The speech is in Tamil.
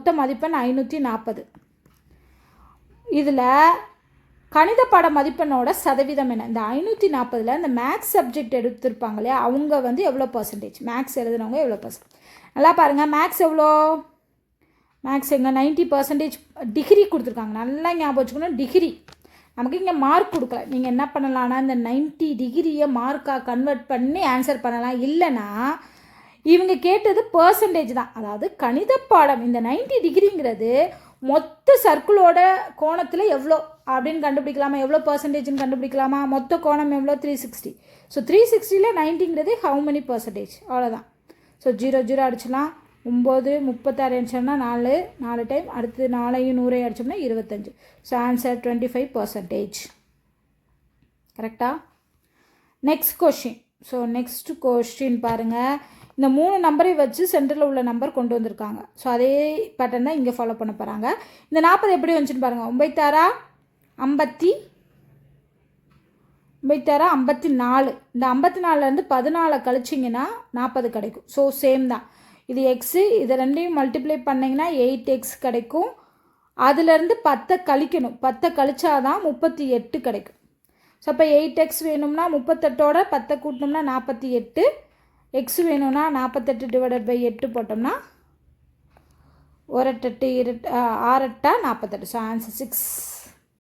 மொத்த மதிப்பெண் 540. இதில் கணித பாட மதிப்பெண்ணோட சதவீதம் என்ன? இந்த 540ல் இந்த மேக்ஸ் சப்ஜெக்ட் எடுத்திருப்பாங்க இல்லையா, அவங்க வந்து எவ்வளோ பர்சன்டேஜ், மேக்ஸ் எழுதுனவங்க எவ்வளோ பர்சன்ட்? நல்லா பாருங்கள், மேக்ஸ் எவ்வளோ? மேக்ஸ் எங்கே 90% டிகிரி கொடுத்துருக்காங்க. நல்லா ஞாபகம் வச்சுக்கணும், டிகிரி. நமக்கு இங்கே மார்க் கொடுக்கல. நீங்கள் என்ன பண்ணலான்னா இந்த 90 டிகிரியை மார்க்காக கன்வெர்ட் பண்ணி ஆன்சர் பண்ணலாம். இல்லைனா இவங்க கேட்டது பர்சன்டேஜ் தான். அதாவது கணித பாடம் இந்த 90 டிகிரிங்கிறது மொத்த சர்க்கிளோட கோணத்தில் எவ்வளோ அப்படின்னு கண்டுபிடிக்கலாமா, எவ்வளோ பர்சன்டேஜ்னு கண்டுபிடிக்கலாமா? மொத்த கோணம் எவ்வளோ? 360. ஸோ 360ல் 90ங்கிறது ஹவு மெனி பர்சன்டேஜ், அவ்வளோதான். ஸோ 0 0 அடிச்சலாம். 9 36 அடிச்சோம்னா 4 டைம், அடுத்து 4ஐயும் 100ஐயும் அடித்தோம்னா 25. So answer 25%. கரெக்டா? Next question. So next question பாருங்கள். இந்த 3 நம்பரை வச்சு சென்டரில் உள்ள நம்பர் கொண்டு வந்திருக்காங்க. ஸோ அதே பேட்டர்ன் தான் இங்கே ஃபாலோ பண்ண போகிறாங்க. இந்த 40 எப்படி வந்துச்சுன்னு பாருங்கள். 9 54. இந்த 54லேருந்து 14 கழிச்சிங்கன்னா 40 கிடைக்கும். ஸோ சேம் தான். இது எக்ஸு, இது ரெண்டையும் மல்டிப்ளை பண்ணிங்கன்னா 8x கிடைக்கும். அதுலேருந்து 10 கழிக்கணும். 10 கழிச்சாதான் 38 கிடைக்கும். ஸோ அப்போ 8x வேணும்னா 38ஓட 10 கூட்டினோம்னா 48. எக்ஸ் வேணும்னா 48 டிவைடட் பை 8 போட்டோம்னா 1 8 6 8 48. So answer 6.